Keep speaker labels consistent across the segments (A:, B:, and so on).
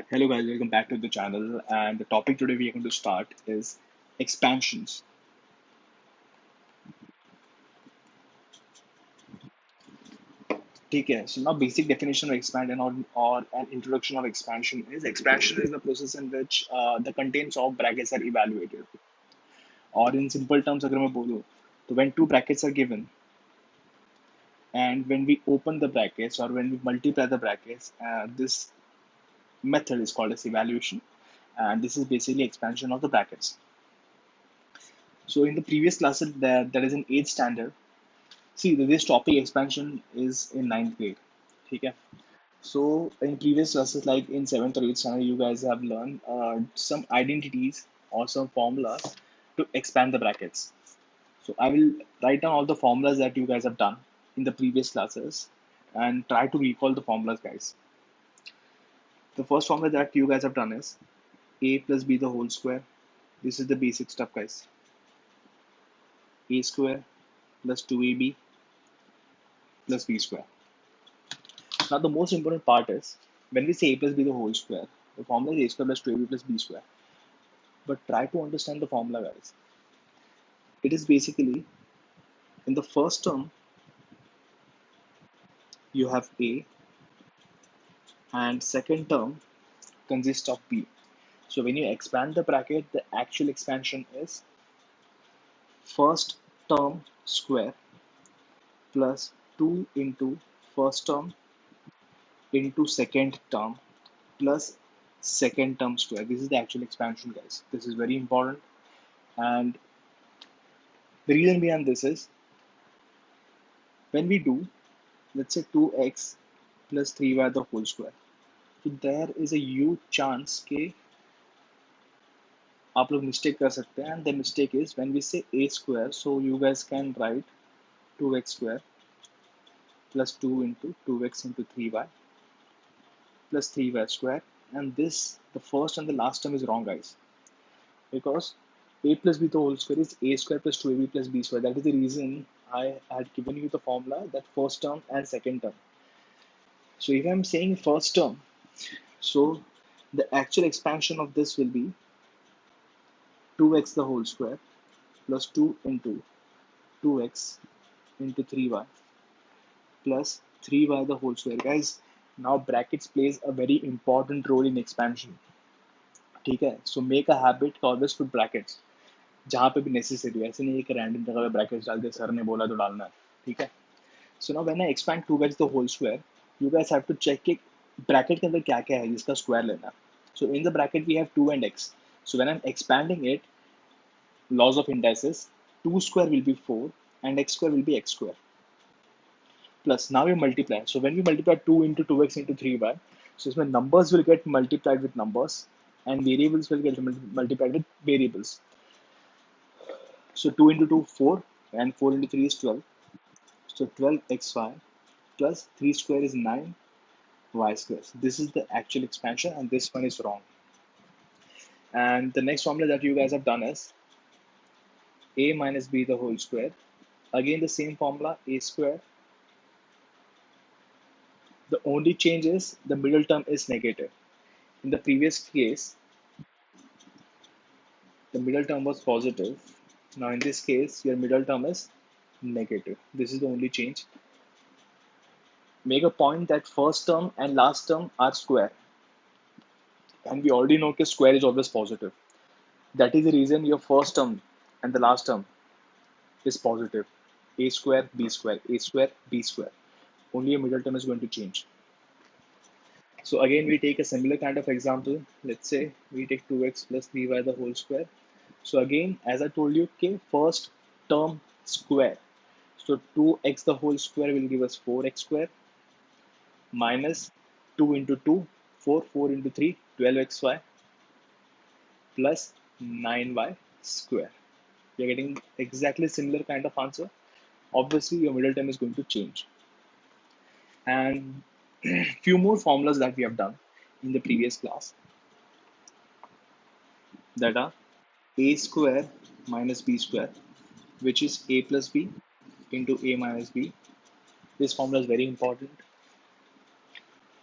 A: Hello guys, welcome back to the channel. And the topic today we are going to start is expansions. Okay, so now basic definition of expansion or an introduction of expansion is the process in which the contents of brackets are evaluated. Or in simple terms, अगर मैं बोलूँ, तो when two brackets are given and when we open the brackets or when we multiply the brackets, this method is called as evaluation, and this is basically expansion of the brackets. So in the previous classes, there is an age standard. See, this topic expansion is in ninth grade. Okay. So in previous classes, like in seventh or eighth standard, you guys have learned some identities or some formulas to expand the brackets. So I will write down all the formulas that you guys have done in the previous classes and try to recall the formulas, guys. The first formula that you guys have done is a plus b the whole square. This is the basic stuff, guys. A square plus 2ab plus b square. Now, the most important part is when we say a plus b the whole square, the formula is a square plus 2ab plus b square. But try to understand the formula, guys. It is basically in the first term, you have a, and second term consists of b. So, when you expand the bracket, the actual expansion is first term square plus 2 into first term into second term plus second term square. This is the actual expansion, guys. This is very important. And the reason behind this is when we do, let's say 2x plus 3y the whole square. So there is a huge chance कि आप लोग mistake कर सकते हैं, and the mistake is when we say a square, so you guys can write 2x square plus 2 into 2x into 3y plus 3y square, and this the first and the last term is wrong, guys, because a plus b the whole square is a square plus 2ab plus b square. That is the reason I had given you the formula that first term and second term. So if I'm saying first term, so the actual expansion of this will be 2x the whole square plus 2 into 2x into 3y plus 3y the whole square. Guys, now brackets plays a very important role in expansion. ठीक है, so make a habit to always put brackets जहाँ पे भी necessary है. ऐसे नहीं है कि random जगह पे brackets डाल दे, सर ने बोला तो डालना है. ठीक है. So now when I expand 2x the whole square, you guys have to check कि bracket के अंदर क्या क्या है जिसका square लेना है. So in the bracket we have 2 and x. So when I'm expanding it, laws of indices, 2 square will be 4 and x square will be x square. Plus now we multiply. So when we multiply 2 into 2x into 3y, so इसमें numbers will get multiplied with numbers and variables will get multiplied with variables. So 2 into 2, 4, and 4 into 3 is 12. So 12xy plus 3 square is 9y square. So this is the actual expansion and this one is wrong. And the next formula that you guys have done is a minus b the whole square. Again the same formula, a square. The only change is the middle term is negative. In the previous case, the middle term was positive. Now in this case, your middle term is negative. This is the only change. Make a point that first term and last term are square. And we already know that square is always positive. That is the reason your first term and the last term is positive. A square, B square, A square, B square. Only a middle term is going to change. So again, we take a similar kind of example. Let's say we take 2x plus 3y the whole square. So again, as I told you, okay, first term square. So 2x the whole square will give us 4x square minus 2 into 2, 4, 4 into 3, 12xy plus 9y square. You're getting exactly similar kind of answer. Obviously, your middle term is going to change. And few more formulas that we have done in the previous class that are a square minus b square, which is a plus b into a minus b. This formula is very important.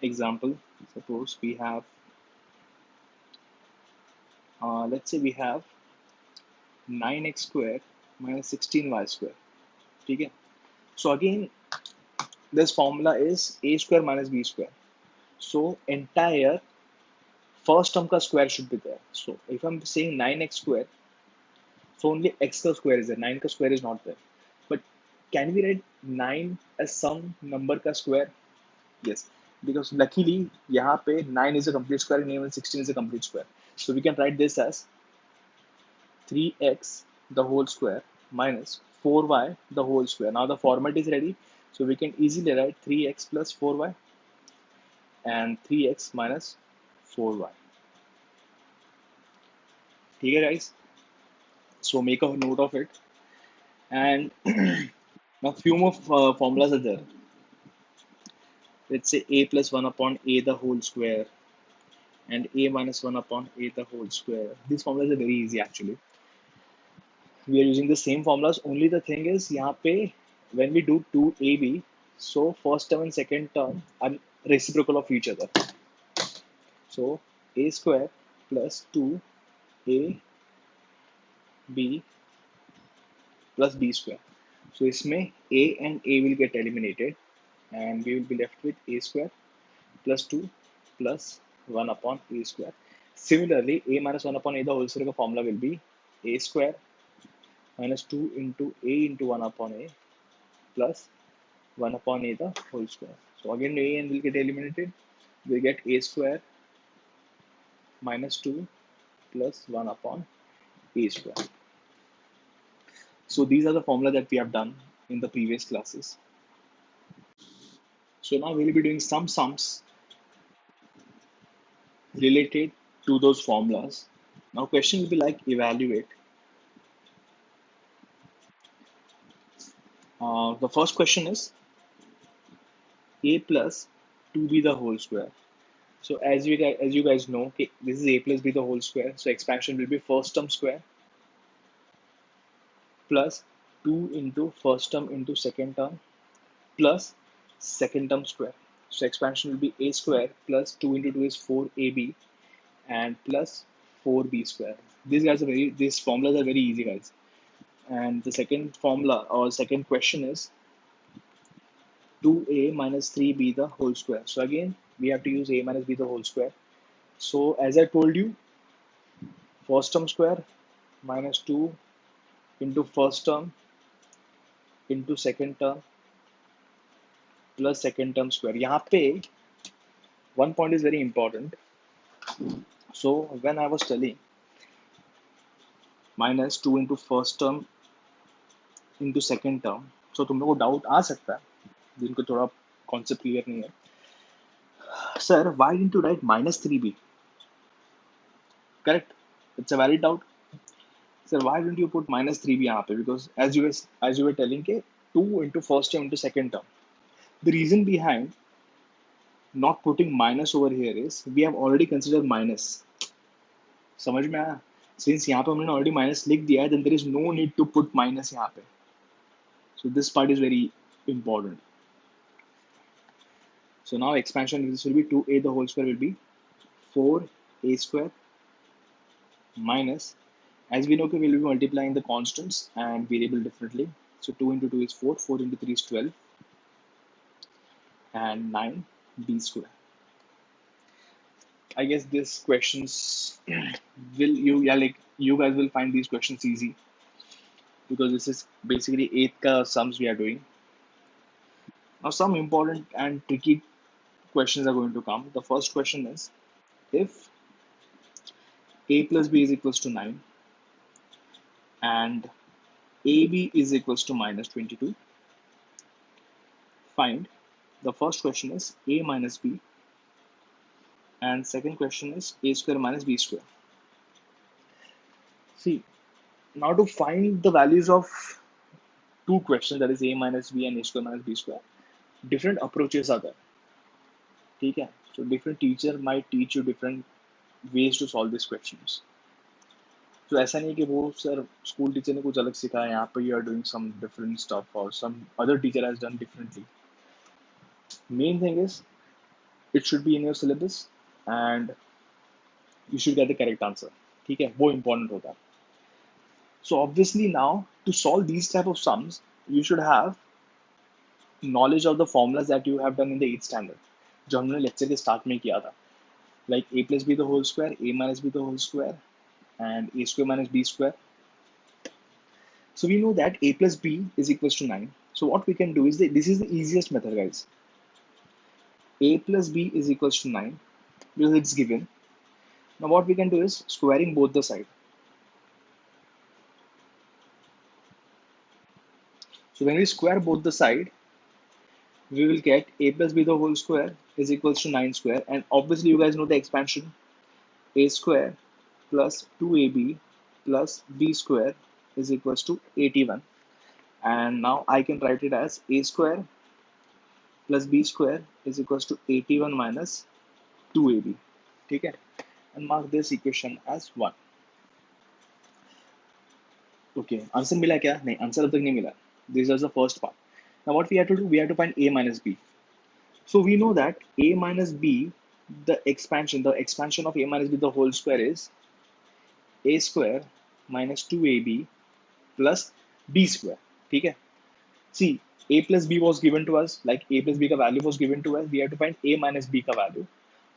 A: Example, suppose we have let's say we have 9x square minus 16y square. Okay. So again, this formula is a square minus b square. So entire first term ka square should be there. So if I'm saying 9x square, so only x ka square is there. 9 ka square is not there. But can we write 9 as some number ka square? Yes. Because luckily, यहाँ पे 9 is a complete square and even 16 is a complete square. So we can write this as 3x the whole square minus 4y the whole square. Now the format is ready. So we can easily write 3x plus 4y and 3x minus 4y. Okay, guys? So make a note of it. And now few more formulas are there. Let's say a plus 1 upon a the whole square and a minus 1 upon a the whole square. These formulas are very easy actually. We are using the same formulas. Only the thing is, यहाँ पे when we do 2ab, so first term and second term are reciprocal of each other. So a square plus 2ab plus b square. So इसमें a and a will get eliminated and we will be left with a square plus 2 plus 1 upon a square. Similarly, a minus 1 upon a the whole square का formula will be a square minus 2 into a into 1 upon a plus 1 upon a the whole square. So again a and will get eliminated. We get a square minus 2 plus 1 upon a square. So these are the formula that we have done in the previous classes. So now we'll be doing some sums related to those formulas. Now question will be like evaluate. The first question is a plus 2b the whole square. So as you guys know, okay, this is a plus b the whole square. So expansion will be first term square plus 2 into first term into second term plus second term square. So expansion will be a square plus 2 into 2 is 4ab and plus 4b square. These formulas are very easy, guys. And the second formula or second question is 2a minus 3b the whole square. So again, we have to use a minus b the whole square. So as I told you, first term square minus 2 into first term into second term plus second term square. यहाँ पे one point is very important. So when I was telling minus 2 into first term into second term, so तुम लोगों को doubt आ सकता है जिनको थोड़ा concept clear नहीं है. Sir, why didn't you write minus 3b? Correct? It's a valid doubt. Sir, why didn't you put minus 3b यहाँ पे? Because as you were telling के 2 into first term into second term. The reason behind not putting minus over here is we have already considered minus. समझ में आया? Since यहाँ पे हमने already minus लिख दिया है, then there is no need to put minus यहाँ पे. So this part is very important. So now expansion this will be 2a the whole square will be 4a square minus, as we know we will be multiplying the constants and variable differently. So 2 into 2 is 4, 4 into 3 is 12 and 9b square. I guess these questions you guys will find these questions easy because this is basically 8th sums we are doing. Now some important and tricky questions are going to come. The first question is if a plus b is equals to 9 and ab is equals to minus 22, find. The first question is a minus b and second question is a square minus b square. See, now to find the values of two questions, that is a minus b and a square minus b square, different approaches are there. ठीक है? So different teacher might teach you different ways to solve these questions. तो ऐसा नहीं कि वो sir school teacher ने कुछ अलग सिखाया, यहाँ पे you are doing some different stuff or some other teacher has done differently. Main thing is it should be in your syllabus and you should get the correct answer. ठीक है, वो important होता है. So obviously now to solve these type of sums, you should have knowledge of the formulas that you have done in the 8th standard, जो हमने lecture के start में किया था, like a plus b the whole square, a minus b the whole square, and a square minus b square. So we know that a plus b is equals to 9. So what we can do is that this is the easiest method, guys. A plus b is equals to 9 because it's given. Now what we can do is squaring both the side. So when we square both the side, we will get a plus b the whole square is equals to 9 square, and obviously you guys know the expansion, a square plus 2ab plus b square is equals to 81, and now I can write it as a square plus b square is equals to 81 minus 2ab. ठीक है, and mark this equation as 1. Okay, answer मिला क्या? नहीं, answer अब तक नहीं मिला. This is the first part. Now what we have to do, we have to find a minus b. So we know that a minus b, the expansion of a minus b the whole square is a square minus 2ab plus b square. ठीक है, see, a plus b was given to us, like a plus b का value was given to us, we have to find a minus b का value,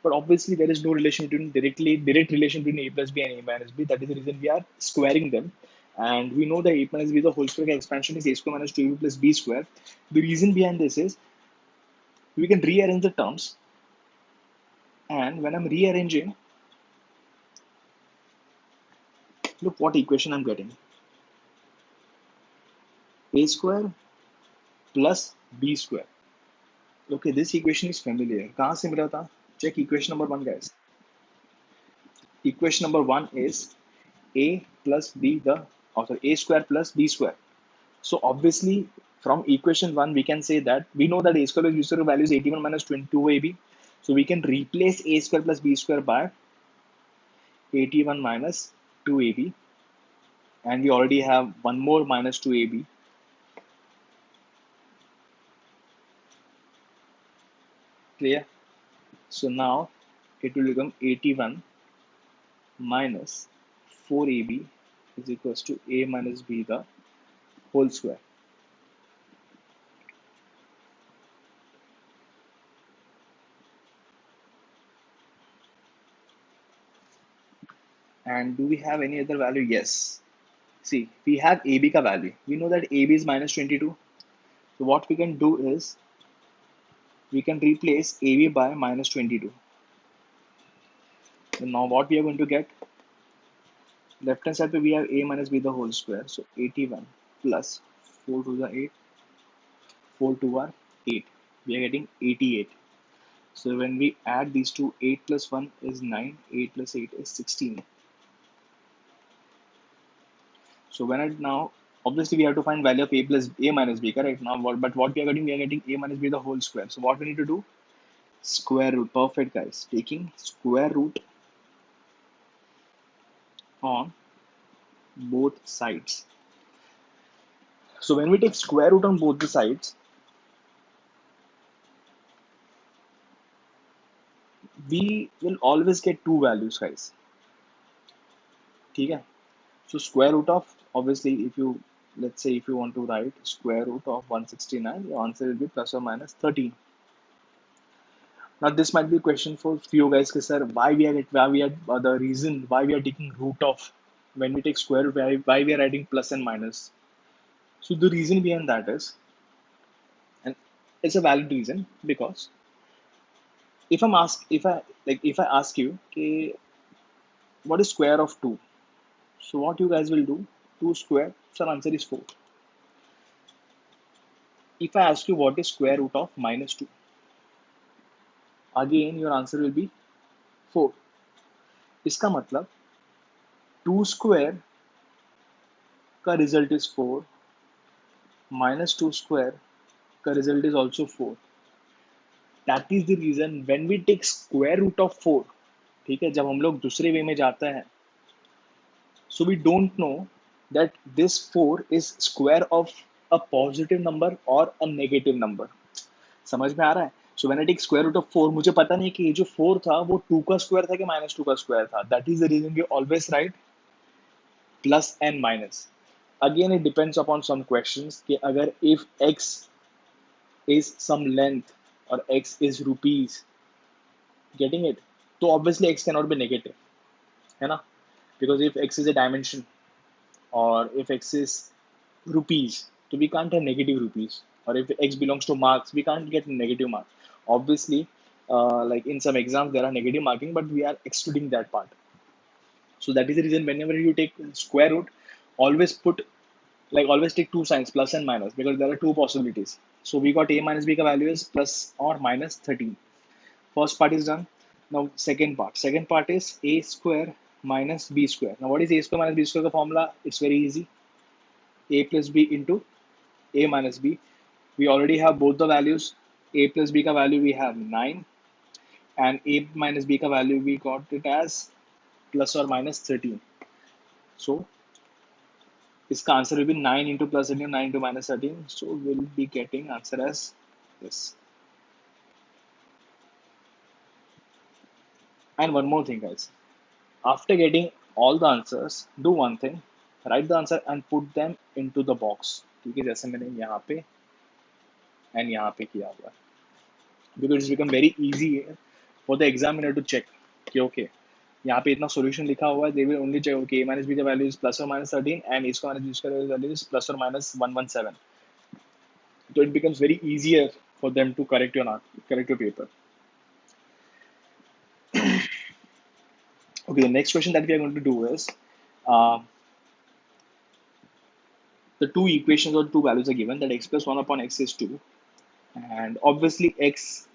A: but obviously there is no relation between direct relation between a plus b and a minus b. That is the reason we are squaring them, and we know that a minus b the whole square expansion is a square minus 2ab plus b square. The reason behind this is we can rearrange the terms, and when I'm rearranging, look what equation I'm getting. A square plus b square. Okay, this equation is familiar. कहाँ से मिला था? Check equation number 1, guys. Equation number 1 is a plus b the author a square plus b square. So obviously from equation 1 we can say that we know that a square plus b square value is 81 minus 22ab. So we can replace a square plus b square by 81 minus 2ab, and we already have one more minus 2ab. Clear? So now it will become 81 minus 4ab is equals to a minus b the whole square. And do we have any other value? Yes. See, we have AB ka value. We know that AB is minus 22. So what we can do is we can replace AB by minus 22. So now what we are going to get? Left hand side we have A minus B the whole square. So 81 plus 4 to the 8, 4 to our 8. We are getting 88. So when we add these two, 8 plus 1 is 9, 8 plus 8 is 16. So when I now, obviously we have to find value of a plus a minus b, correct? Now, but what we are getting a minus b the whole square. So what we need to do? Square root. Perfect, guys. Taking square root on both sides. So when we take square root on both the sides, we will always get two values, guys. Okay? So square root of, obviously, if you, let's say if you want to write square root of 169, your answer will be plus or minus 13. Now this might be a question for few guys, sir, why we are the reason why we are taking root of when we take square root, why we are writing plus and minus. So the reason behind that is, and it's a valid reason, because if I ask you, okay, what is square of 2? So what you guys will do, 2 square, so answer is 4. If I ask you what is square root of minus 2, again your answer will be 4. इसका मतलब 2 square का result is 4, minus 2 square का result is also 4. That is the reason when we take square root of 4, ठीक है, जब हम लोग दूसरे वे में जाते हैं, so we don't know that this 4 is square of a positive number or a negative number. समझ में आ रहा है? So when I take square root of 4, मुझे पता नहीं कि ये जो 4 था वो 2 का स्क्वायर था कि -2 का स्क्वायर था. That is the reason we always write plus and minus. Again it depends upon some questions कि अगर if x is some length or x is rupees, getting it, तो obviously x cannot be negative, है ना, because if x is a dimension or if x is rupees, so we can't have negative rupees, or if x belongs to marks we can't get negative marks, obviously. Like in some exams there are negative marking, but we are excluding that part. So that is the reason whenever you take square root, always put, like always take two signs, plus and minus, because there are two possibilities. So we got a minus b ka value is plus or minus 13. First part is done. Now second part. Second part is a square minus b square. Now what is a square minus b square ka formula? It's very easy. A plus b into a minus b. We already have both the values. A plus b ka value we have 9, and a minus b ka value we got it as plus or minus 13. So इसका answer will be 9 into plus 13, 9 into minus 13. So we'll be getting answer as this. And one more thing, guys. After getting all the answers, do one thing. Write the answer and put them into the box. ठीक है, जैसे मैंने यहाँ पे and यहाँ पे किया हुआ है. Because it's become very easy for the examiner to check कि okay, यहाँ पे इतना solution लिखा हुआ है. They will only check okay, a minus b का value is plus or minus 13 and a square minus b square value is plus or minus 117. So it becomes very easier for them to correct your paper. Okay, the next question that we are going to do is uh, the two equations or two values are given that x plus 1 upon x is 2, and obviously x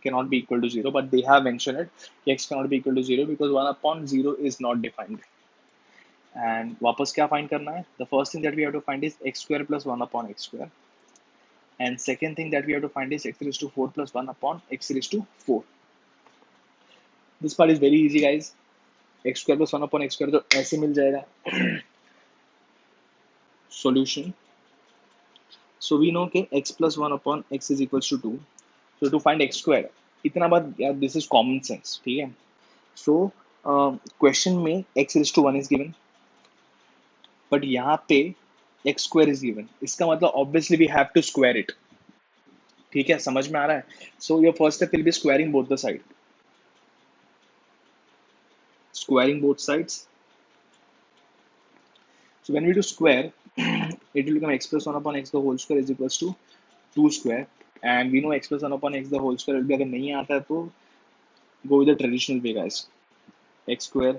A: cannot be equal to 0, but they have mentioned it, x cannot be equal to 0 because 1 upon 0 is not defined. And वापस क्या find करना है? The first thing that we have to find is x square plus 1 upon x square, and second thing that we have to find is x raised to 4 plus 1 upon x raised to 4. This part is very easy, guys. x square plus 1 upon x square तो ऐसे मिल जाएगा. Solution. So we know कि x plus 1 upon x is equals to 2. So to find x square, इतना बात यार, this is common sense, ठीक है. So question में x raised to 1 is given, but यहाँ पे x square is given. इसका मतलब obviously we have to square it. ठीक है, समझ में आ रहा है? So your first step will be squaring both the side. Squaring both sides. So when we do square, it will become x plus 1 upon x the whole square is equals to 2 square. And we know x plus 1 upon x the whole square will be, अगर नहीं आता है तो go with the traditional way, guys. X square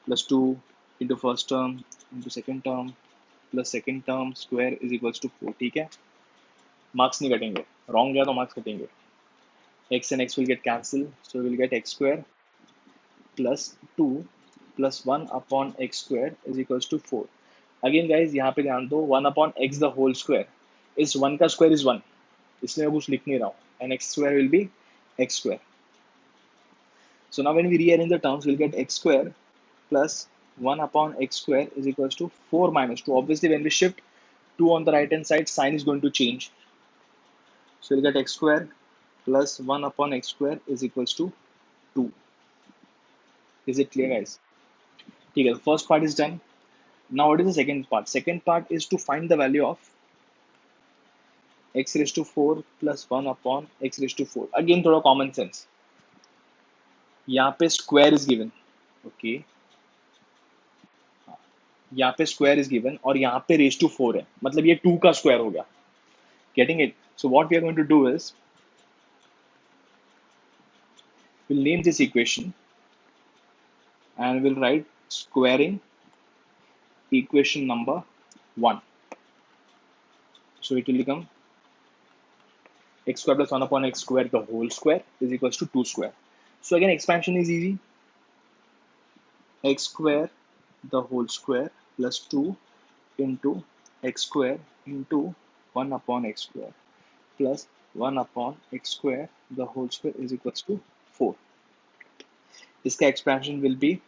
A: plus 2 into first term into second term plus second term square is equals to 4. ठीक है, marks नहीं कटेंगे, wrong गया तो मार्क्स कटेंगे. X and x will get cancelled, so we will get x square plus 2 plus 1 upon x square is equals to 4. Again, guys, यहाँ पे ध्यान दो, 1 upon x the whole square is 1 का square is 1, इसलिए मैं कुछ लिख नहीं रहा हूँ, and x square will be x square. So now when we rearrange the terms, we'll get x square plus 1 upon x square is equals to 4 minus 2. Obviously, when we shift 2 on the right hand side, sign is going to change. So we'll get x square plus 1 upon x square is equals to 2. Is it clear, guys? Okay, the first part is done. Now what is the second part? Second part is to find the value of x raised to 4 plus 1 upon x raised to 4. Again, थोड़ा common sense. यहाँ पे square is given. Okay. यहाँ पे square is given और यहाँ पे raised to 4 है, मतलब ये 2 का square हो गया. Getting it? So what we are going to do is we'll name this equation and we'll write squaring equation number 1. So it will become x square plus 1 upon x square the whole square is equals to 2 square. So again, expansion is easy. X square the whole square plus 2 into x square into 1 upon x square plus 1 upon x square the whole square is equals to 4. इसका expansion will be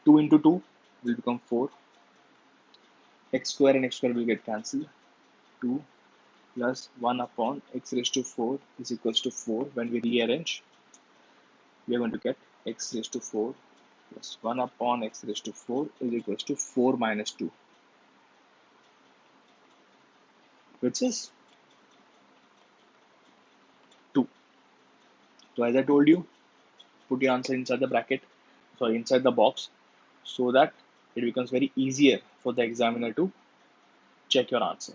A: 2 into 2 will become 4. X square and x square will get cancelled. 2 plus 1 upon x raised to 4 is equals to 4. When we rearrange, we are going to get x raised to 4 plus 1 upon x raised to 4 is equals to 4 minus 2, which is 2. So as I told you, put your answer inside the bracket, sorry, inside the box, so that it becomes very easier for the examiner to check your answer.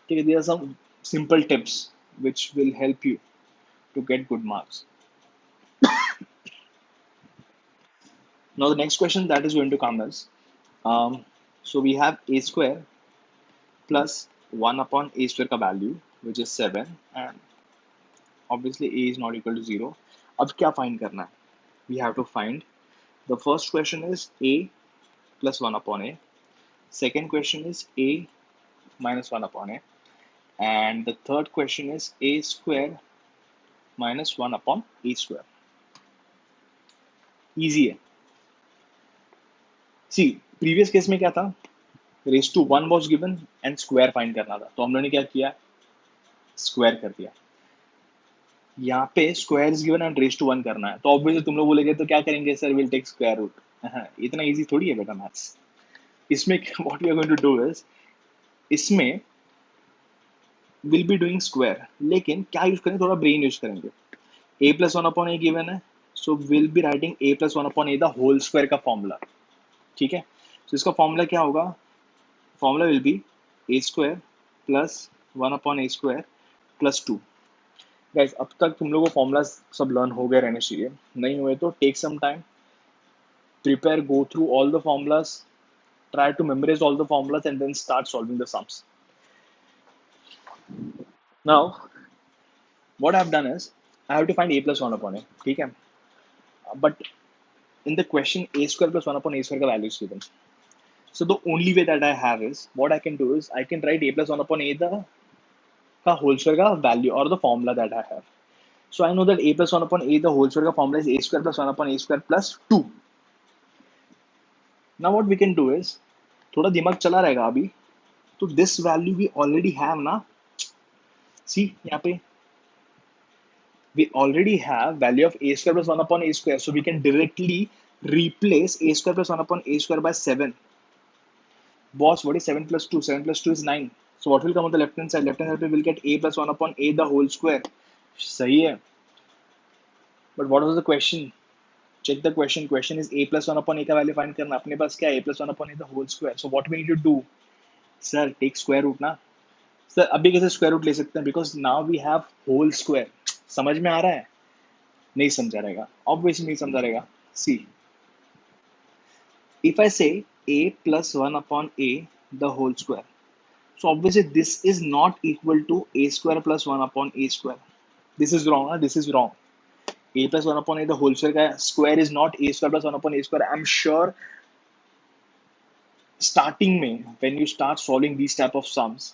A: Okay, there are some simple tips which will help you to get good marks. Now the next question that is going to come is, so we have a square plus 1 upon a square का value, which is 7, and obviously a is not equal to 0. अब क्या find करना है? We have to find, the first question is a plus 1 upon a. Second question is a minus 1 upon a. And the third question is a square minus 1 upon a square. Easy है. See, previous case में क्या था? Raise to 1 was given and square find करना था. तो हम लोगों ने क्या किया? Square कर दिया. यहाँ पे square is given and raise to 1 करना है. तो obviously तुम लोग बोलेगे तो क्या करेंगे? Sir will take square root. इतना easy थोड़ी है बेटा maths. इसमें what we are going to do is, इसमें will be doing square. लेकिन क्या यूज करेंगे? थोड़ा ब्रेन यूज करेंगे. a plus 1 upon a given है, so we'll be writing a plus 1 upon a the whole square का formula. ठीक है, so इसका फॉर्मूला क्या होगा? Formula will be a square plus 1 upon a square plus 2. Guys, अब तक तुम लोगों को फॉर्मूला सब लर्न हो गए रहने चाहिए. नहीं हुए तो take some time, prepare, go through all the formulas, try to memorize all the formulas and then start solving the sums. Now what I have done is, I have to find a plus 1 upon a. ठीक है, but in the question a square plus 1 upon a square का value is given. So the only way that I have is, what I can do is, I can write a plus 1 upon a the whole square का value or the formula that I have. So I know that a plus 1 upon a the whole square का formula is a square plus 1 upon a square plus 2. Now what we can do is, थोड़ा दिमाग चला रहेगा अभी, तो this value we already have ना. See यहाँ पे we already have value of a square plus 1 upon a square, so we can directly replace a square plus 1 upon a square by 7. Boss, what is 7 plus 2? 7 plus 2 is 9. So what will come on the left hand side? Left hand side we will get a plus 1 upon a the whole square. सही है. But what was the question? Check the question. Question is a plus 1 upon a का value find करना. अपने पास क्या है? A plus 1 upon a the whole square. So what we need to do? Sir, take square root ना. Sir, अभी कैसे square root ले सकते हैं? Because now we have whole square. समझ में आ रहा है? नहीं समझा रहेगा. Obviously नहीं समझा रहेगा. See, if I say a plus 1 upon a the whole square, so obviously this is not equal to a square plus 1 upon a square. This is wrong. This is wrong. A plus 1 upon a the whole square का square is not a square plus 1 upon a square. I'm sure starting में when you start solving these type of sums,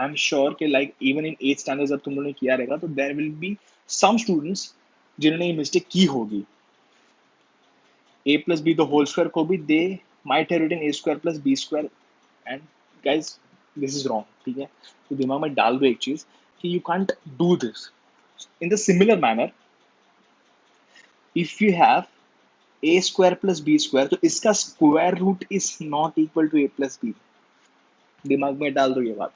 A: I'm sure कि like even in 8th standard जब तुम लोगों ने किया रहेगा, तो there will be some students जिन्होंने ये mistake की होगी. A plus b the whole square को भी they might have written a square plus b square, and guys this is wrong. ठीक है, तो दिमाग में डाल दो एक चीज कि you can't do this. In the similar manner, if you have a square plus b square, तो इसका square root is not equal to a plus b. दिमाग में डाल दो ये बात.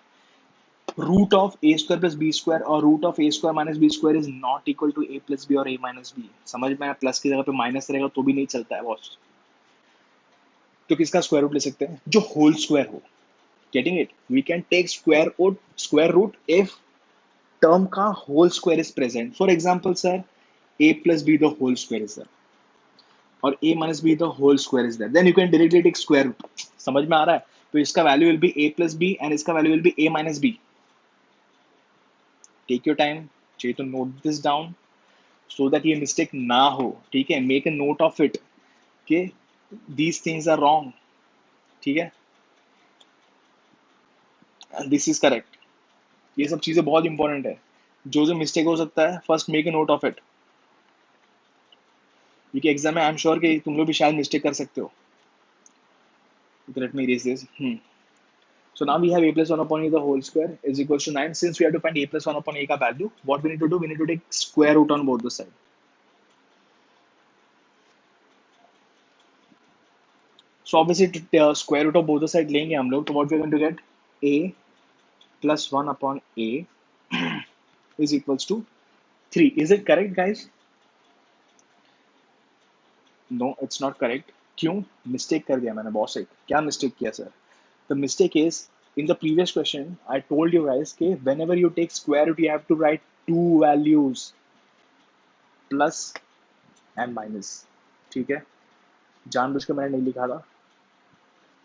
A: Root of a square plus b square और root of a square minus b square is not equal to a plus b और a minus b. समझ में आया? प्लस की जगह पे माइनस रहेगा तो भी नहीं चलता है बॉस. तो किसका स्क्वायर रूट ले सकते हैं? जो होल स्क्वायर हो. Getting it? We can take square root if term का whole square is present. For example sir, a plus b the whole square is there और a minus b the whole square is there, then you can directly take square root. समझ में आ रहा है? तो इसका value will be a plus b and इसका value will be a minus b. Take your time, चाहिए तो note this down so that ये मिस्टेक ना हो. ठीक है, make a note of it कि दीज थिंग्स आर रॉन्ग. ठीक है, दिस इज करेक्ट. ये सब चीजें बहुत इंपॉर्टेंट है. जो जो मिस्टेक हो सकता है, first make a note of it, क्योंकि एग्जाम में आई एम श्योर कि तुम लोग भी शायद मिस्टेक कर सकते हो. Let me erase this. So now we have a plus 1 upon a the whole square is equals to 9. Since we have to find a plus 1 upon a ka value, what we need to do, we need to take square root on both the sides. So obviously square root of both the sides लेंगे हम लोग, तो what we are going to get, a plus 1 upon a is equals to 3. Is it correct, guys? No, it's not correct. क्यों? Mistake कर दिया मैंने boss एक. क्या mistake किया sir? The mistake is, in the previous question, I told you guys that whenever you take square root, you have to write two values, plus and minus. ठीक है? जानबूझ के मैंने नहीं लिखा था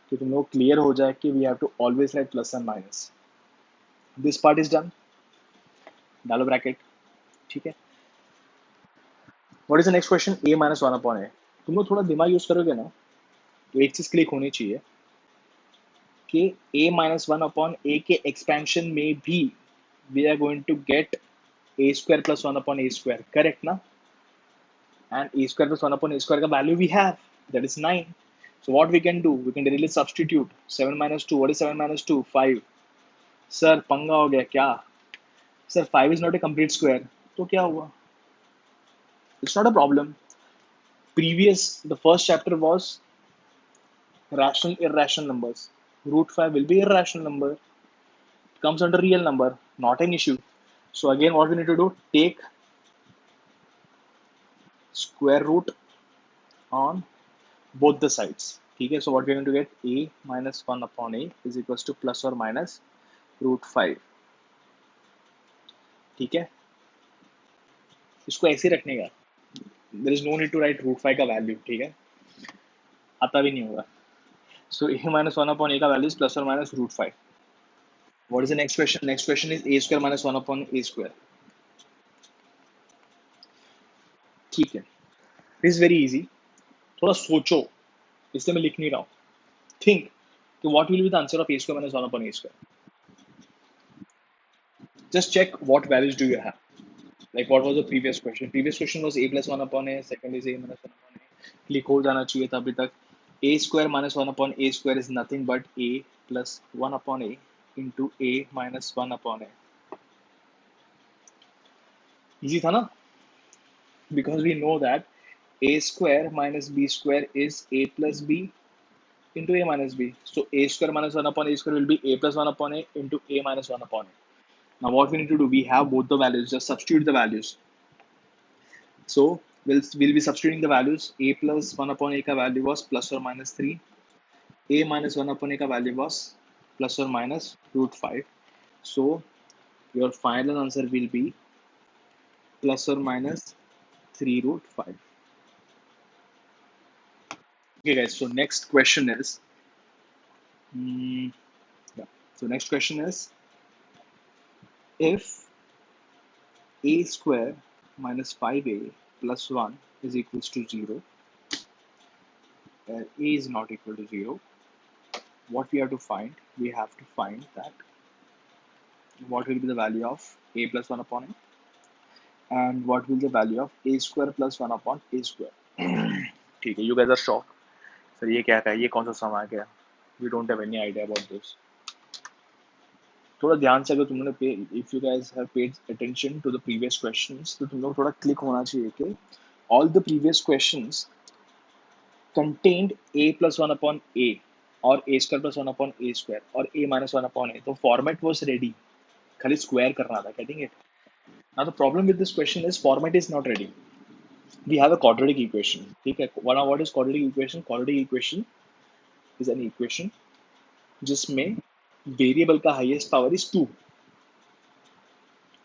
A: कि तुम लोग क्लियर हो जाए कि we have to always write plus and minus. This part is done. डालो ब्रैकेट. ठीक है? What is the next question? A minus 1 upon a. तुम लोग थोड़ा दिमाग यूज करोगे ना, तो एक चीज क्लिक होनी चाहिए कि a minus 1 upon a के एक्सपेंशन में भी we are going to get a square plus 1 upon a square. Correct ना? And a square plus 1 upon a square का value we have, that is 9. So what we can do, we can directly substitute 7 minus 2. What is 7 minus 2? 5. Sir, पंगा हो गया क्या? Sir, 5 is not a complete square. तो क्या हुआ? It's not a problem. The first chapter was rational, irrational numbers. Root 5 will be irrational number. It comes under real number, not an issue. So again, what we need to do, take square root on both the sides. ठीक है, so what we are going to get, a minus 1 upon a is equals to plus or minus root 5. ठीक है, इसको ऐसे रखने का, there is no need to write root 5 का value. ठीक है, आता भी नहीं होगा. So a minus 1 upon a का value is plus or minus root 5. What is the next question? Next question is a square minus 1 upon a square. ठीक है, it is very easy. थोड़ा सोचो, इसलिए मैं लिख नहीं रहा हूँ. Think कि what will be the answer of a square minus 1 upon a square. Just check what values do you have. Like what was the previous question? Previous question was a plus 1 upon a, second is a minus 1 upon a. Click हो जाना चाहिए था अभी तक. A square minus 1 upon a square is nothing but a plus 1 upon a into a minus 1 upon a. Easy था ना? Because we know that a square minus b square is a plus b into a minus b. So a square minus 1 upon a square will be a plus 1 upon a into a minus 1 upon a. Now what we need to do, we have both the values, just substitute the values. So we'll be substituting the values. A plus 1 upon a का value was plus or minus 3. A minus 1 upon a का value was plus or minus root 5. So your final answer will be plus or minus 3 root 5. Okay guys, so next question is, so next question is, if a square minus 5a plus 1 is equals to 0, a is not equal to 0, what we have to find, we have to find that what will be the value of a plus 1 upon a and what will be the value of a square plus 1 upon a square. ठीक है, you guys are shocked. Sir ये क्या है, ये कौन सा सम आ गया? We don't have any idea about this. थोड़ा ध्यान से अगर तुम लोग if you guys have paid attention to the previous questions, तो तुम लोग थोड़ा क्लिक होना चाहिए कि all the previous questions contained a plus 1 upon a or a square plus 1 upon a square or a minus 1 upon a. तो format was ready. खाली square करना था, getting it? Now the problem with this question is format is not ready. We have a quadratic equation. ठीक है? What is quadratic equation? Quadratic equation is an equation जिसमें variable का highest power is 2.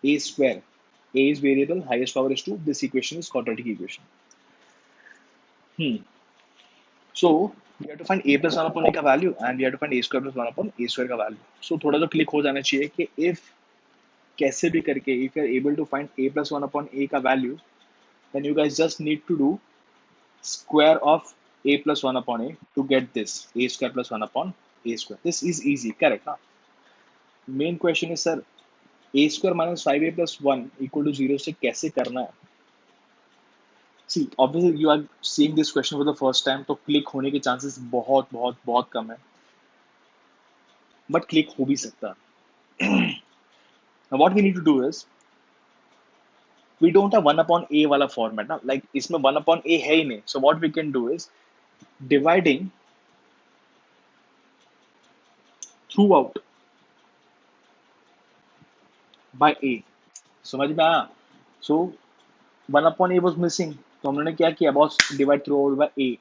A: A square. A is variable, highest power is 2. This equation is quadratic equation. So we have to find a plus 1 upon a का value and we have to find a square plus 1 upon a square का value. So थोड़ा तो click हो जाना चाहिए कि if कैसे भी करके if you are able to find a plus 1 upon a का value, then you guys just need to do square of a plus 1 upon a to get this a square plus 1 upon a square. This is easy, correct? Huh? Main question is, sir, a square minus 5a plus 1 equal to 0 से कैसे करना है? See, obviously you are seeing this question for the first time, तो click होने के chances बहुत बहुत बहुत कम है. बट क्लिक हो भी सकता है. Now what we need to do is we don't have 1 upon a वाला format ना, like इसमें 1 upon a है ही नहीं. So what we can do is dividing throughout by a. समझ में आया? So 1 upon a was missing. तो हमने क्या किया boss, divide throughout by a.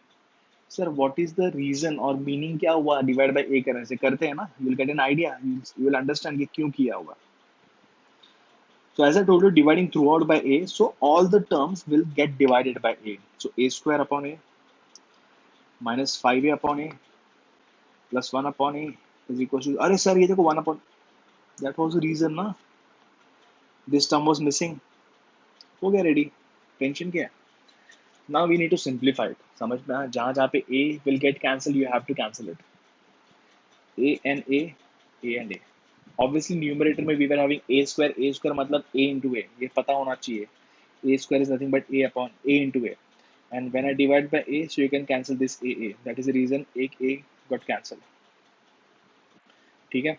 A: Sir what is the reason और मीनिंग क्या हुआ डिवाइड बाय a करने से? करते हैं ना, you will get an idea, you will understand कि क्यों किया होगा. So as I told you, dividing throughout by a, so all the terms will get divided by a. So a square upon a minus 5a upon a plus 1 upon a is equals to, अरे sir ये देखो 1 upon, that was the reason ना, this term was missing. हो गया ready, tension क्या है? Now we need to simplify it. समझ में आया? जहाँ जहाँ पे a will get cancelled, you have to cancel it. a and a. Obviously numerator में we were having a square मतलब a into a, ये पता होना चाहिए. A square is nothing but a upon a into a. And when I divide by a, so you can cancel this a. That is the reason a got cancelled. ठीक है?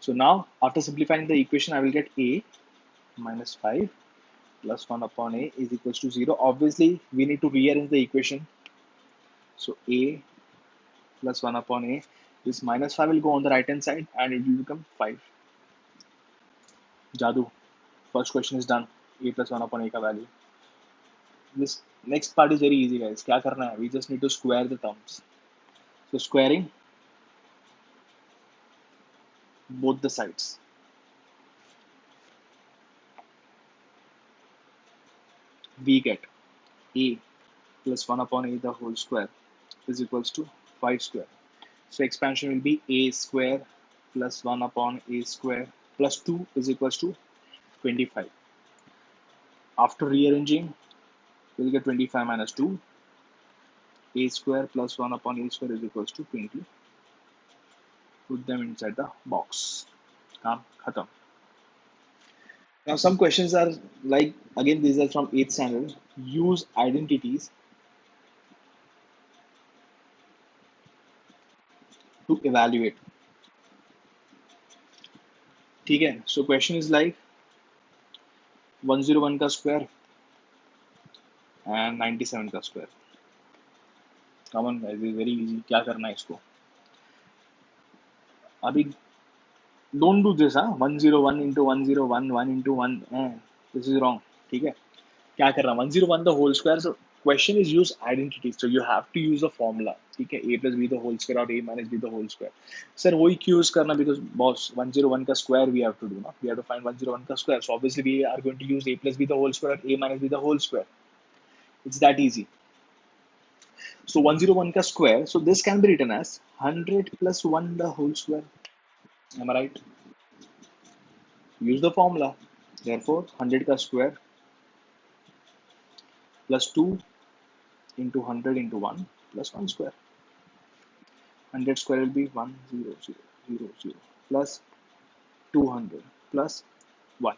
A: So now after simplifying the equation, I will get a minus 5 plus 1 upon a is equals to 0. Obviously we need to rearrange the equation. So a plus 1 upon a, this minus 5 will go on the right hand side and it will become 5. Jadoo. First question is done. A plus 1 upon a का value. This next part is very easy guys. क्या करना है? We just need to square the terms. So squaring both the sides. We get a plus 1 upon a the whole square is equals to 5 square. So expansion will be a square plus 1 upon a square plus 2 is equals to 25. After rearranging, we'll get 25 minus 2. A square plus 1 upon a square is equals to 20. Put them inside the box. Kaam khatam. Now some questions are like, again these are from 8th standard. Use identities to evaluate. ठीक है? So question is like 101 का square and 97 का square. Come on guys, it's very easy. क्या करना है इसको? अभी don't do this, हाँ 101 into 101 1 into 1, this is wrong. ठीक है? क्या कर रहा है? 101 the whole square. So question is use identity. So you have to use a formula. ठीक है? A plus b the whole square और a minus b the whole square. Sir वही क्यों use करना? Because boss 101 का square we have to do ना. We have to find 101 का square. So obviously we are going to use a plus b the whole square or a minus b the whole square. It's that easy. So 101 ka square. So this can be written as 100 plus 1 the whole square. Am I right? Use the formula. Therefore 100 ka square plus 2 into 100 into 1 plus 1 square. 100 square will be 1 0 0 0 0 plus 200 plus 1.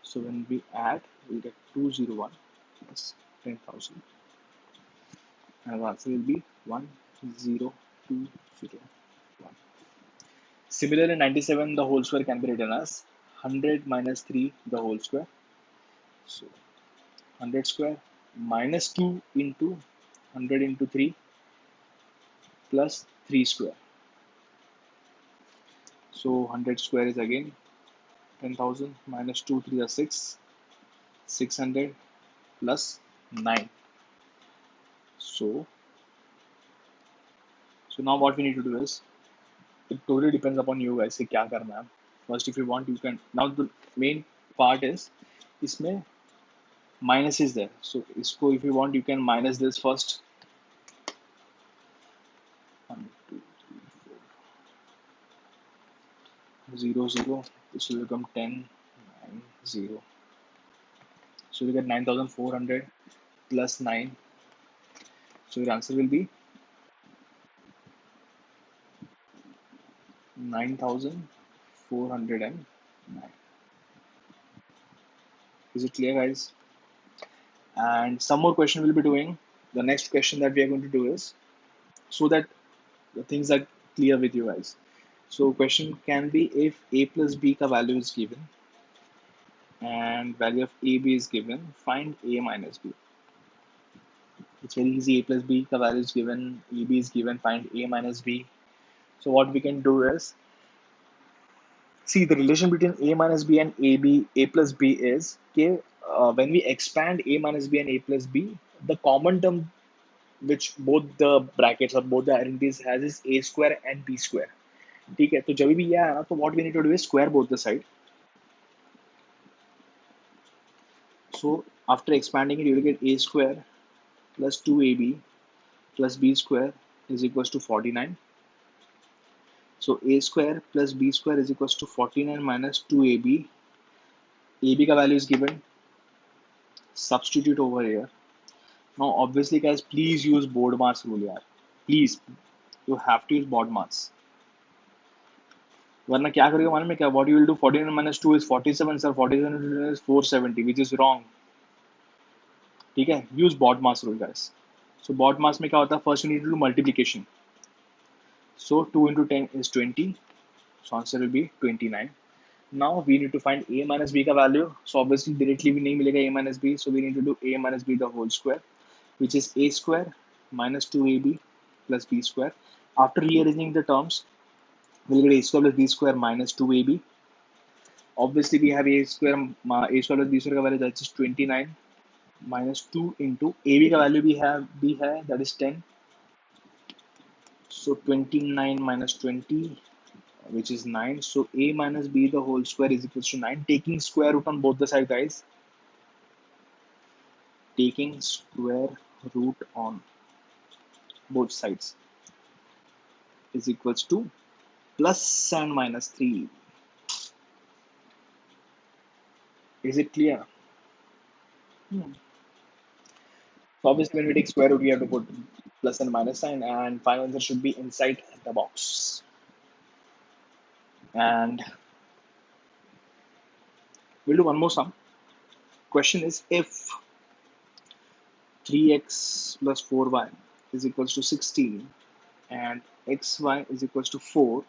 A: So when we add, we get 201 plus 10,000. And the answer will be 10201. Similarly, 97 the whole square can be written as 100 minus 3 the whole square. So 100 square minus 2 into 100 into 3 plus 3 square. So 100 square is again 10,000 minus 2 3 are 6, 600 plus 9. So now what we need to do is, it totally depends upon you guys कि क्या करना है. First if you want you can, now the main part is इसमें minus is there. So इसको if you want you can minus this first. 1 2 3 4 0 0. This will become 10 9 0. So you get 9,400 plus 9. So your answer will be 9,409. Is it clear guys? And some more question we'll be doing. The next question that we are going to do is, so that the things are clear with you guys. So question can be, if a plus b का value is given and value of ab is given, find a minus b. It's very easy. A plus b का value is given, ab is given, find a minus b. So what we can do is, see, the relation between a minus b and a plus b is okay, when we expand a minus b and a plus b, the common term which both the brackets or both the identities has is a square and b square. ठीक है, तो जब भी ये आया ना, तो what we need to do is square both the side. So after expanding it, you will get a square plus 2ab plus b square is equals to 49. So a square plus b square is equals to 49 minus 2ab. ab का value is given. Substitute over here. Now obviously guys, please use BODMAS rule यार. Please, you have to use BODMAS. वरना क्या करेगा मालूम है क्या? What you will do, 49 minus 2 is 47 sir, 47 is 470, which is wrong. ठीक है, use BODMAS rule guys. So BODMAS में क्या होता है? First you need to do multiplication. So 2 into 10 is 20. So answer will be 29. Now we need to find a minus b का value. So obviously directly भी नहीं मिलेगा a minus b. So we need to do a minus b the whole square, which is a square minus 2ab plus b square. After rearranging the terms, we'll get a square plus b square minus 2ab. Obviously we have a square plus b square का value, that is 29 minus 2 into ab का value भी है that is 10. So 29 minus 20, which is 9. So a minus b the whole square is equals to 9. Taking square root on both the sides, guys. Taking square root on both sides is equals to plus and minus 3. Is it clear? So obviously when we take square root, we have to put plus and minus sign, and final answer should be inside the box. And we'll do one more sum. Question is, if 3x plus 4y is equals to 16 and xy is equals to 4,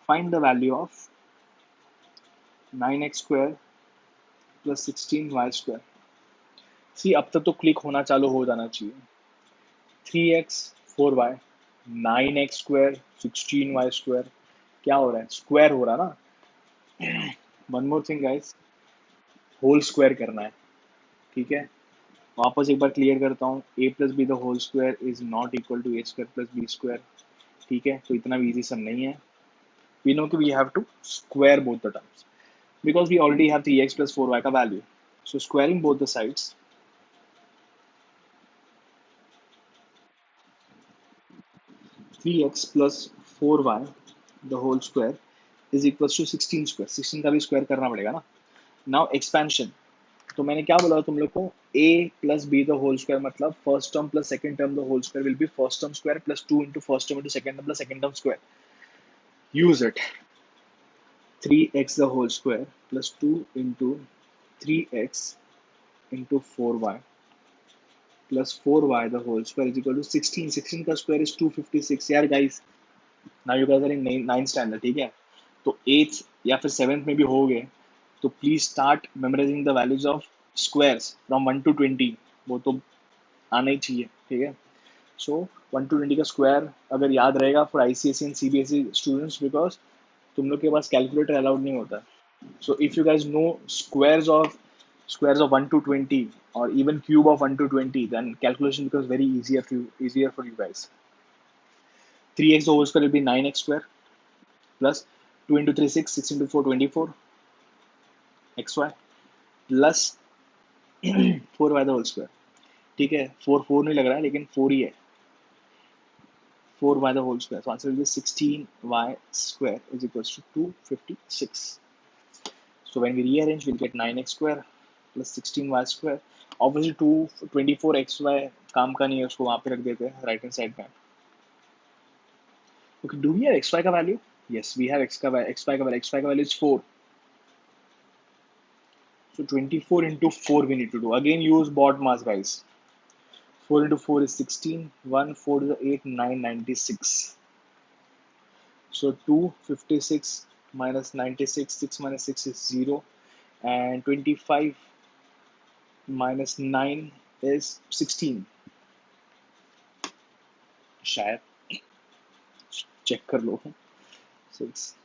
A: find the value of 9x square plus 16y square. See, अब तक तो click होना चालू हो जाना चाहिए. 3x 4y 9x square 16y square, क्या हो रहा है? स्क्वायर हो रहा है ना. One more thing guys, whole square करना है. ठीक है, वापस एक बार क्लियर करता हूँ. a plus b the whole square is not equal to a square plus b square. ठीक है, तो इतना भी इजी सम नहीं है. वी नो कि we have to square both the terms because we already have 3x plus 4y का value. So squaring both the sides, 3x plus 4y the whole square is equals to 16 square. 16 का भी square करना पड़ेगा ना. Now expansion. तो मैंने क्या बोला तुम लोग को? a plus b the whole square मतलब first term plus second term the whole square will be first term square plus 2 into first term into second term plus second term square. Use it. 3x the whole square plus 2 into 3x into 4y plus 4y the whole square is equal to 16. 16 का square is 256. यार guys, now you guys are in 9th standard. ठीक है, तो 8th या फिर 7th में भी हो गए, तो please start memorising the values of squares from 1 to 20. वो तो आना ही चाहिए. ठीक है, सो 1 to 20 का स्क्वायर अगर याद रहेगा for ICSE and CBSE students, because तुम लोग के पास कैलकुलेटर अलाउड नहीं होता. So if you guys know squares of 1 to 20 or even cube of 1 to 20, then calculation becomes very easier for you guys. 3x the whole square will be 9x square plus 2 into 3 6, 6 into 4 24 xy plus 4y the whole square. ठीक है, 4 नहीं लग रहा है लेकिन 4 ही है. 4y the whole square. So answer will be 16y square is equals to 256. So when we rearrange, we'll get 9x square plus 16y square. Obviously 24xy काम का नहीं है, उसको वहाँ पे रख देते हैं राइट हैंड साइड में. Okay, do we have xy का value? Yes, we have xy का value. xy का value is 4. So 24 into 4 we need to do. Again use BODMAS guys. 4 into 4 is 16. 1 4 is 8 9 96. So 256 minus 96, 6 minus 6 is 0, and 25 minus 9 is 16. शायद check कर लो. 6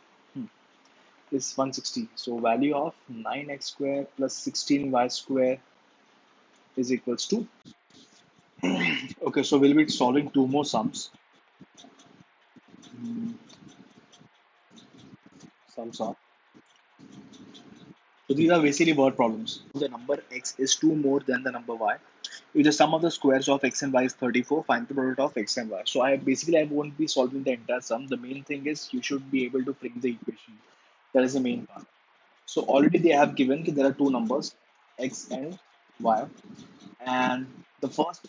A: is 160. So value of 9x square plus 16y square is equals to. Okay, so we'll be solving two more sums. Sums are. So these are basically word problems. The number x is 2 more than the number y. If the sum of the squares of x and y is 34, find the product of x and y. So I won't be solving the entire sum. The main thing is you should be able to frame the equation. That is the main part. So already they have given that there are two numbers, x and y, and the first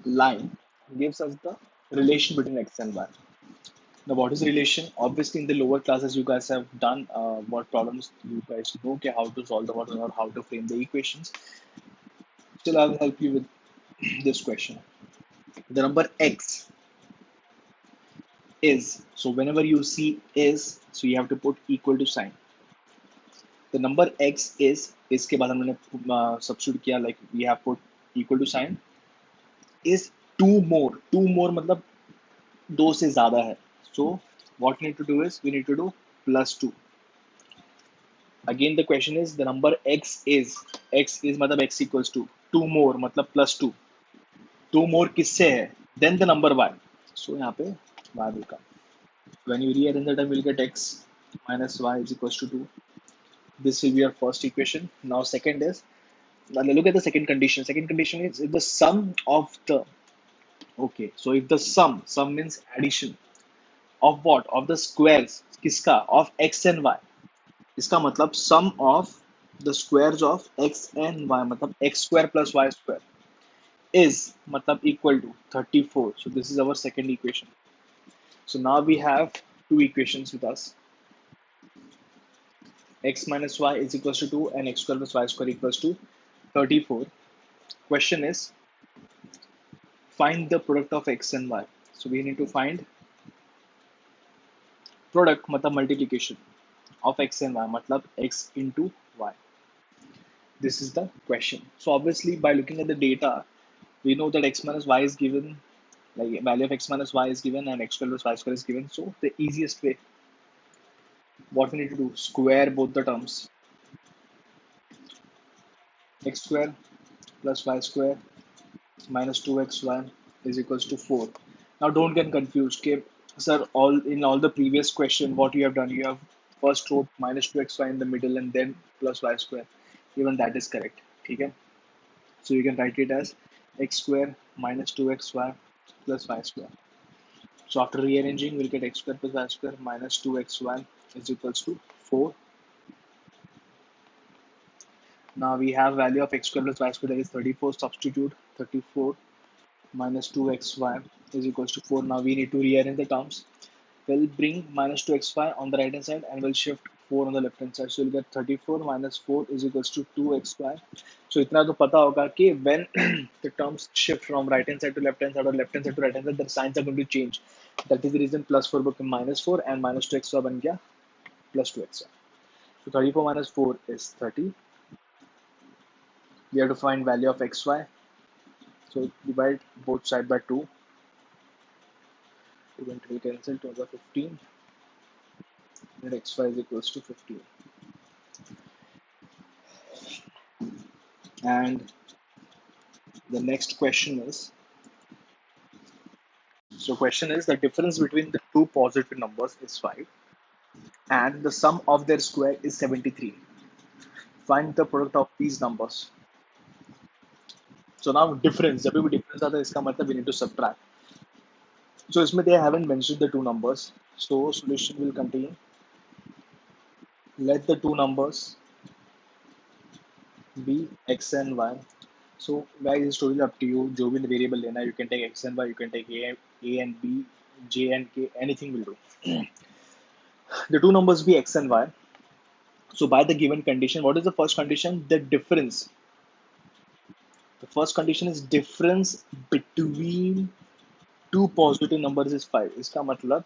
A: line gives us the relation between x and y. Now, what is relation? Obviously, in the lower classes, you guys have done what problems you guys know, okay, how to solve the problem or how to frame the equations. Still, I will help you with this question. The number x is, so whenever you see is, so you have to put equal to sign. The number x is, इसके बाद हमने substitute किया, like we have put equal to sign, is two more मतलब दो से ज़्यादा है. So what we need to do is we need to do plus 2. Again the question is the number x is मतलब x equals to 2 more मतलब plus 2. 2 more किससे है? Then the number y. So यहाँ पे y will come. When you rearrange the term, you will get x minus y is equals to 2. This will be your first equation. Now second is, now look at the second condition. Second condition is if the sum of the, okay, so if the sum means addition of what? Of the squares, किसका? Of x and y. इसका मतलब sum of the squares of x and y मतलब x square plus y square is मतलब equal to 34. So this is our second equation. So now we have two equations with us. X minus y is equals to 2 and x square plus y square equals to 34. Question is find the product of x and y. So we need to find product मतलब multiplication of x and y मतलब x into y. This is the question. So obviously by looking at the data, we know that x minus y is given, like value of x minus y is given and x square plus y square is given. So the easiest way, what we need to do, square both the terms. X square plus y square minus 2xy is equals to 4. Now don't get confused. Okay, sir, all the previous question, what you have done, you have first wrote minus 2xy in the middle and then plus y square. Even that is correct. Okay? So you can write it as x square minus 2xy plus y square. So after rearranging, we'll get x square plus y square minus 2xy is equals to 4. Now we have value of x square plus y square, that is 34. Substitute 34 minus 2xy is equals to 4. Now we need to rearrange the terms. We'll bring minus 2xy on the right hand side and we'll shift 4 on the left hand side. So you'll get 34 minus 4 is equals to 2xy. So इतना तो पता होगा कि when the terms shift from right hand side to left hand side or left hand side to right hand side, the signs are going to change. That is the reason plus 4 became minus 4 and minus 2xy बन गया plus 2xy. So 34 minus 4 is 30. We have to find value of xy. So divide both side by 2. 2 and 3 cancel, 2 over 15. And xy is equals to 15. And the next question is, so question is the difference between the two positive numbers is 5 and the sum of their square is 73. Find the product of these numbers. So now difference, जब भी difference आता है इसका मतलब we need to subtract. So इसमें they haven't mentioned the two numbers. So solution will contain, let the two numbers be x and y. So guys, it's totally up to you. जो भी variable लेना है, you can take x and y, you can take a and b, j and k, anything will do. The two numbers be x and y. So by the given condition, what is the first condition? The difference. The first condition is difference between two positive numbers is 5. इसका मतलब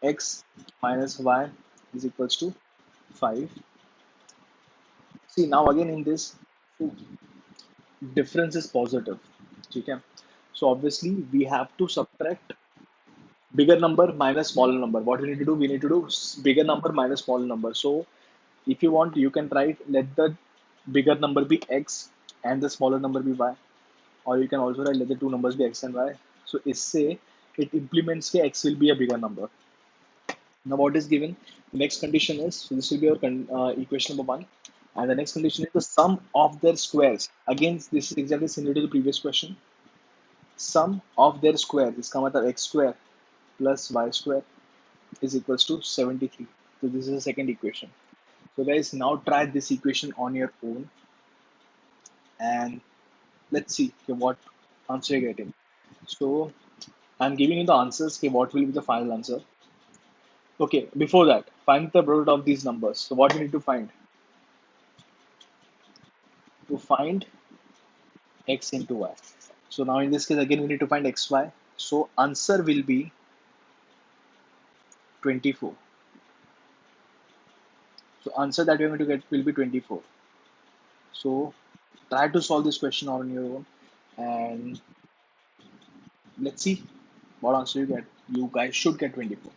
A: x minus y is equals to 5. See now again in this, so difference is positive. Okay. So obviously we have to subtract bigger number minus smaller number. What we need to do? We need to do bigger number minus smaller number. So if you want, you can try let the bigger number be x and the smaller number be y, or you can also write let the two numbers be x and y. So say it implements के x will be a bigger number. Now what is given? The next condition is, so this will be our equation number one, and the next condition is the sum of their squares. Again, this is exactly similar to the previous question. Sum of their squares is come at x square plus y square is equals to 73. So this is the second equation. So guys, now try this equation on your own and let's see okay, what answer you're getting. So I'm giving you the answers. Okay, what will be the final answer? Okay, before that, find the product of these numbers. So what you need to find? To find x into y. So now in this case again we need to find xy. So answer will be 24. So answer that we're going to get will be 24. So try to solve this question on your own and let's see what answer you get. You guys should get 24.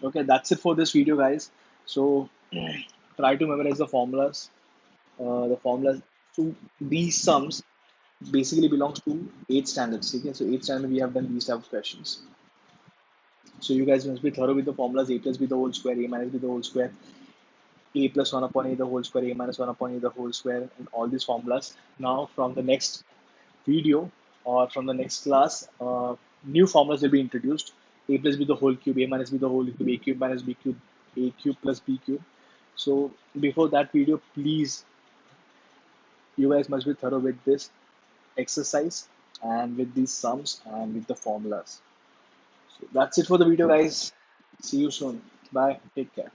A: Okay, that's it for this video, guys. So try to memorize the formulas. The formulas to these sums basically belongs to 8th standards. Okay, so 8th standard we have done these type of questions. So you guys must be thorough with the formulas. A plus b the whole square, a minus b the whole square, a plus 1 upon a the whole square, a minus 1 upon a the whole square, and all these formulas. Now from the next video or from the next class, new formulas will be introduced. A plus b the whole cube, a minus b the whole cube, a cube minus b cube, a cube plus b cube. So before that video, please, you guys must be thorough with this exercise and with these sums and with the formulas. So that's it for the video, guys. See you soon. Bye. Take care.